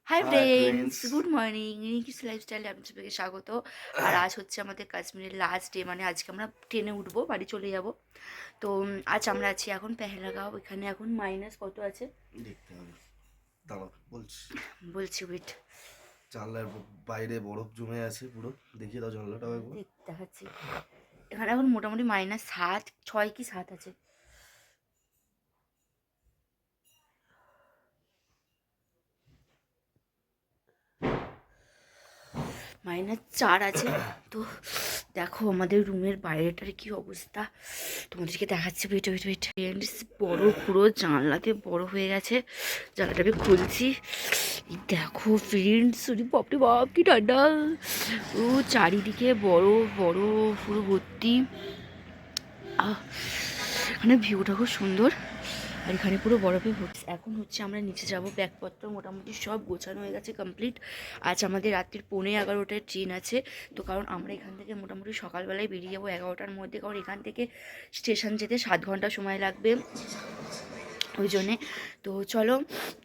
High hi friends, friends. Good morning. রিঙ্কিস লাইফস্টাইলে আপনাদের সবাইকে স্বাগত। আর আজ হচ্ছে আমাদের কাশ্মীরের লাস্ট ডে, মানে আজকে আমরা ট্রেনে উঠবো, বাড়ি চলে যাব। তো আজ আমরা আছি এখন পেহেলগাঁও। এখানে এখন মাইনাস কত আছে দেখতে হবে, দাঁড়াও বলছি। বলছি, ওয়েট। জানলার বাইরে বরফ জমে আছে পুরো, দেখিয়ে দাও জানলাটাও একবার। দেখাচ্ছি। এখানে এখন মোটামুটি -6 কি 7 আছে। -4 আছে। তো দেখো আমাদের রুমের বাইরেটার কি অবস্থা, তোমাদেরকে দেখাচ্ছি। ওয়েট ফ্রেন্ডস, বরফ পুরো জানলাতে বরফ হয়ে গেছে। জানলাটা আমি খুলছি, দেখো ফ্রেন্ডস, বাপরে বাপ কি ঠান্ডা। ও চারিদিকে বরফ বরফ পুরো ভর্তি। এখানে ভিউটা খুব সুন্দর, আর এখানে পুরো বরফে ভর্তি। এখন হচ্ছে আমরা নিচে যাব, ব্যাগপত্র মোটামুটি সব গোছানো হয়ে গেছে, কমপ্লিট। আজ আমাদের রাত্রির 11:15 ট্রেন আছে। তো কারণ আমরা এখান থেকে মোটামুটি সকালবেলায় বেরিয়ে যাবো 11টার মধ্যে, কারণ এখান থেকে স্টেশন যেতে 7 ঘন্টা সময় লাগবে ওই জন্যে। তো চলো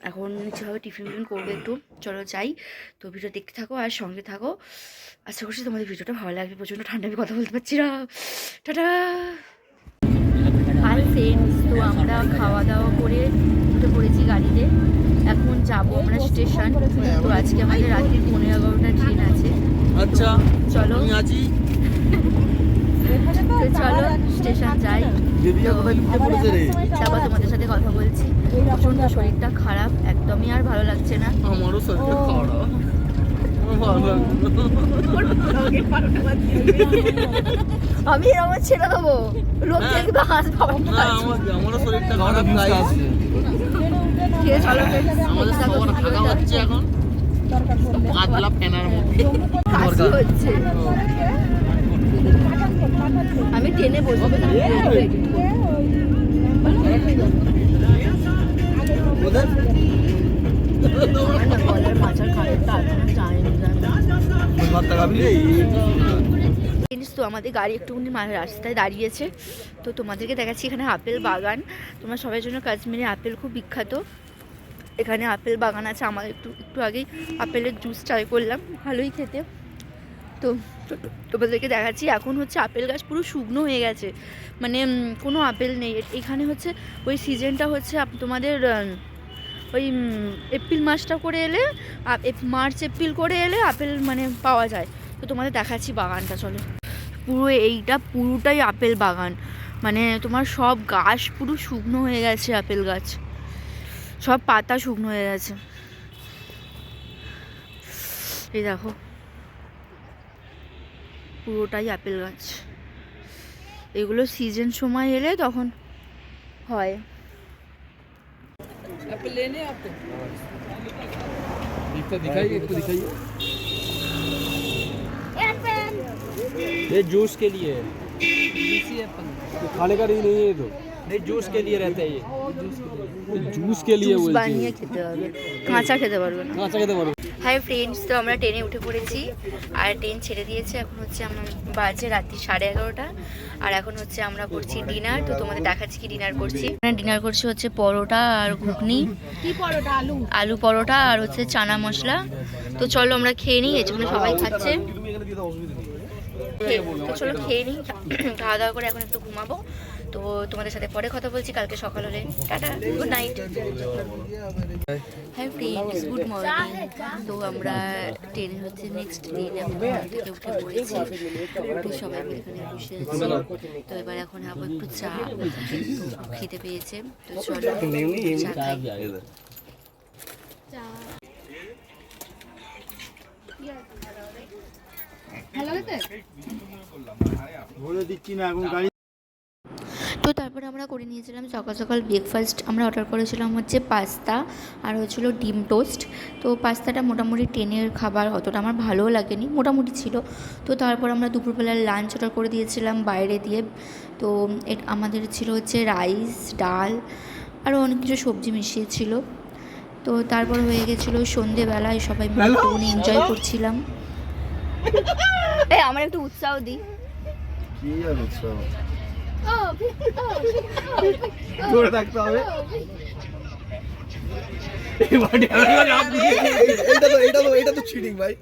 এখন নিচেভাবে টিফিন করবো একটু, চলো যাই। তো ভিডিও দেখতে থাকো আর সঙ্গে থাকো, আশা করছি তোমাদের ভিডিওটা ভালো লাগবে। প্রচণ্ড ঠান্ডা, আমি কথা বলতে পারছি না। টাটা। হাই ফ্রেন্ডস, তো আমরা খাওয়া দাওয়া করে উঠে পড়েছি গাড়িতে। এখন যাব আমরা স্টেশন। তো আজকে আমাদের রাত্রির 11:15 ট্রেন আছে। আচ্ছা চলো, তো চলো স্টেশন যাই। তারপর তোমাদের সাথে কথা বলছি। প্রচণ্ড শরীরটা খারাপ, একদমই আর ভালো লাগছে না। আমারও শরীরটা খারাপ, আমি এরকম ছেড়ে দেবো, লোক দেখবে হাসবে। আমারও শরীরটা খারাপ। ঠিক আছে চলো, আমাদের সবার থাকা হচ্ছে এখন পাতলা ফ্যানের মধ্যে। কাশি হচ্ছে, আমি ট্রেনে বসবো। গলার মাথার খাবারটা এখনো যায়নি। তো আমাদের গাড়ি একটুখানি রাস্তায় দাঁড়িয়েছে। তো তোমাদেরকে দেখাচ্ছি এখানে আপেল বাগান। তোমরা সবাই জন্য কাশ্মীরে আপেল খুব বিখ্যাত। এখানে আপেল বাগান আছে। আমার একটু আগেই আপেলের জুস ট্রাই করলাম, ভালোই খেতে। তো তোমাদেরকে দেখাচ্ছি, এখন হচ্ছে আপেল গাছ পুরো শুকনো হয়ে গেছে, মানে কোনো আপেল নেই এখানে। হচ্ছে ওই সিজনটা হচ্ছে তোমাদের ওই এপ্রিল মাসটা করে এলে, মার্চ এপ্রিল করে এলে আপেল মানে পাওয়া যায়। তো তোমাদের দেখাচ্ছি বাগানটা, চলো। পুরো এইটা পুরোটাই আপেল বাগান, মানে তোমার সব গাছ পুরো শুকনো হয়ে গেছে। আপেল গাছ সব পাতা শুকনো হয়ে গেছে, এই দেখো পুরোটাই আপেল গাছ। এগুলো সিজন সময় এলে তখন হয়। एप्पल लेने आपको दिखाइए, इसको दिखाइए। ये जूस के लिए है, देसी एप्पल। तो खाने का नहीं है ये, तो नहीं जूस के लिए रहता है ये, जूस के लिए জুস বানিয়ে খেতে হবে, কাঁচা খেতে পারবে না। হাই ফ্রেন্ডস, তো আমরা ট্রেনে উঠে পড়েছি আর ট্রেন ছেড়ে দিয়েছে। এখন হচ্ছে আমার বাজে রাত্রি 11:30, আর এখন হচ্ছে আমরা করছি ডিনার। তো তোমাদের দেখাচ্ছি কি ডিনার করছি। ডিনার করছি হচ্ছে পরোটা আর ঘুগনি। কি পরোটা? আলু পরোটা আর হচ্ছে চানা মশলা। তো চলো আমরা খেয়ে নিই, এই জন্য সবাই খাচ্ছে। তো চলো খেয়ে নিই, খাওয়া দাওয়া করে এখন একটু ঘুমাবো। তো তোমাদের সাথে পরে কথা বলছি, কালকে সকাল হলে। Tata, good night. হ্যাঁ ফ্রেন্ডস, গুড মর্নিং। তো আমরা ট্রেনে হচ্ছে নেক্সট ট্রেন এখন থেকে উঠে পড়েছি। উঠে সবাই মিলে এখানে বসে আছি। তো এবার এখন আবার একটু চা খেতে পেয়েছে। তো চলো চা খাই। তো তারপরে আমরা করে নিয়েছিলাম সকাল সকাল ব্রেকফাস্ট। আমরা অর্ডার করেছিলাম হচ্ছে পাস্তা আর হচ্ছিলো ডিম টোস্ট। তো পাস্তাটা মোটামুটি ট্রেনের খাবার, অতটা আমার ভালোও লাগেনি, মোটামুটি ছিল। তো তারপর আমরা দুপুরবেলার লাঞ্চ অর্ডার করে দিয়েছিলাম বাইরে দিয়ে। তো আমাদের ছিল হচ্ছে রাইস, ডাল, আরও অনেক কিছু সবজি মিশিয়েছিল। তো তারপর হয়ে গেছিলো সন্ধেবেলায়, সবাই মিলে একটুখানি এনজয় করছিলাম। এই আমার একটু উৎসাহ দিই। ধরে থাকতে হবে। এইটা তো চিটিং ভাই,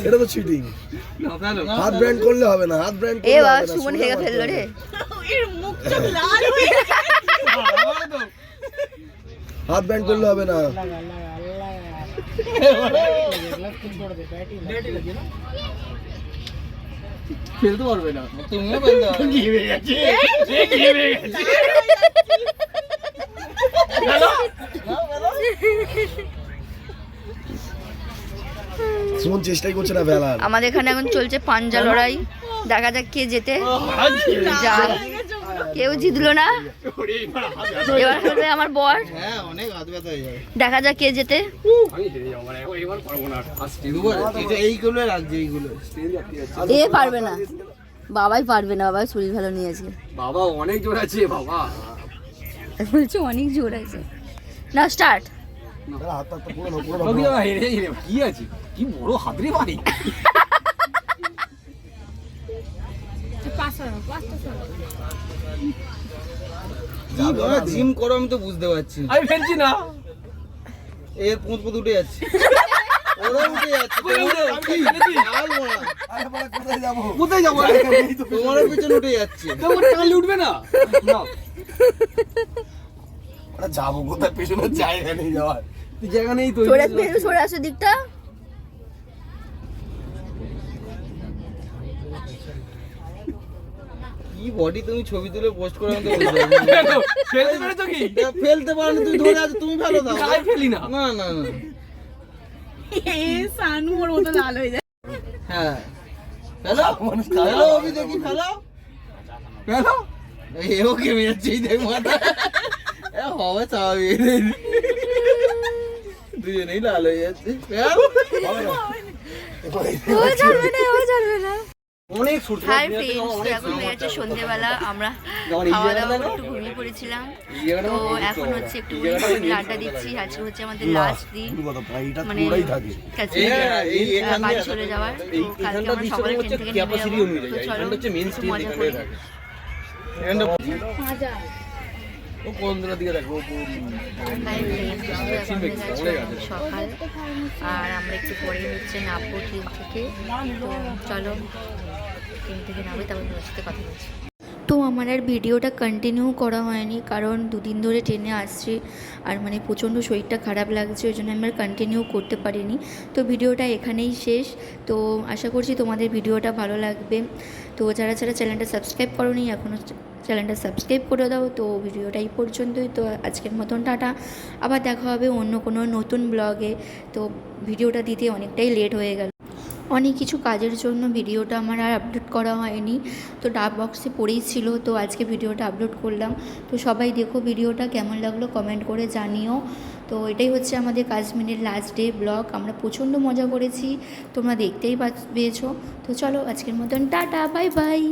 এটা তো চিটিং। হাত ব্র্যান্ড করলে হবে না, হাত ব্র্যান্ড এ করলে বাবা হবে না, সুমন সোজা হেগে মারতে ফেললো হবে। রে। হাত ব্র্যান্ড করলে হবে না। ফেলতে পারবে না। তুমিও বলতে পারো। সুমন চেষ্টাই করছে না ফেলার। আমাদের এখানে এখন চলছে পাঞ্জা লড়াই, দেখা যাক কে জেতে। যা কেউ জিতলো না, এবার হবে আমার বর। হ্যাঁ অনেক হাত ব্যথা হয়ে যাবে। দেখা যাক কে জেতে। আমি হেরে যাবো মানে এবার পারবো না। ফার্স্ট এটা এইগুলো রাখছে এইগুলো। এ পারবে না, বাবাই পারবে না, বাবাই শরীর ভালো নিয়েছে। বাবা অনেক জোর আছে বাবা। বলছে অনেক জোর আছে। না স্টার্ট। হাতটা তো পুরো পুরো বাকি বাবা হেরে হেরে কি আছে? কি বড় হাত রে বাড়ি। কি বাবা জিম করো আমি তো বুঝতে পারছি না। আমি ফেলছি না। এর পুঁত উঠে যাচ্ছে। ওরা উঠে যাচ্ছে। কোথায় উঠে? আমি ফেলেছি। লাল মোড়া। আরে বাবা কোথায় যাবো? কোথায় যাবো? তোমার পিছনে উঠে যাচ্ছে। তোমার টানলে উঠবে না। না। আরে যাবো কোথায়, পেছনে জায়গা নেই যাওয়ার। তুই জায়গা নেই তো। সরে আসো দিকটা। কি বডি তুমি ছবি তুলে পোস্ট করে আমি তো বুঝতে পারছি না। ফেলতে পেরেছো কি? ফেলতে পারো না, তুমি ধরে আছো, তুমি ফেলো দাও। গায়ে ফেলি না। না না না। হ্যাঁ ফেলো ফেলো অভি দেখি ফেলো ফেলো। এও কেমে যাচ্ছে এই দেখ মাথা এ হবে স্বাভাবিক দুজনেই লাল হয়ে যাচ্ছে ফেল। ও ছাড়বে না, ও ছাড়বে না। অনেক ছুট। হাই ফ্রেন্ডস, এখন হয়ে গেছে সন্ধ্যেবেলা, আমরা খাওয়া দাওয়া করে একটু ঘুমিয়ে পড়েছিলাম। তো এখন হচ্ছে একটু আড্ডা দিচ্ছি। আজকে হচ্ছে আমাদের লাস্ট দিন, মানে বাড়ি চলে যাওয়ার। তো কালকে আমরা সকালে ট্রেন থেকে নেমে যাবো। তো চলো একটু মজা করি। ও কোন দিকে দেখো। হাই ফ্রেন্ডস, এখন হয়ে গেছে সকাল, আর আমরা একটু পরে হচ্ছে নামবো ট্রেন থেকে। তো চলো ট্রেন থেকে নামে, তারপর তোমার সাথে কথা বলছি। তো আমার আর ভিডিওটা কন্টিনিউ করা হয়নি, কারণ দুদিন ধরে ট্রেনে আসছি আর মানে প্রচণ্ড শরীরটা খারাপ লাগছে, ওই জন্য আমি আর কন্টিনিউ করতে পারিনি। তো ভিডিওটা এখানেই শেষ। তো আশা করছি তোমাদের ভিডিওটা ভালো লাগবে। তো যারা যারা চ্যানেলটা সাবস্ক্রাইব করোনি এখনও চ্যানেলটা সাবস্ক্রাইব করে দাও। তো ভিডিওটা এই পর্যন্তই। তো আজকের মতন টাটা, আবার দেখা হবে অন্য কোনো নতুন ব্লগে। তো ভিডিওটা দিতে অনেকটাই লেট হয়ে গেল, অনেক কিছু কাজের জন্য ভিডিওটা আমার আর আপলোড করা হয়নি। তো ডাক বক্সে পড়েই ছিল, তো আজকে ভিডিওটা আপলোড করলাম। তো সবাই দেখো ভিডিওটা, কেমন লাগলো কমেন্ট করে জানিও। তো এটাই হচ্ছে আমাদের কাশ্মীরের লাস্ট ডে ব্লগ। আমরা প্রচণ্ড মজা করেছি, তোমরা দেখতেই পেয়েছো। তো চলো আজকের মতন টাটা, বাই বাই।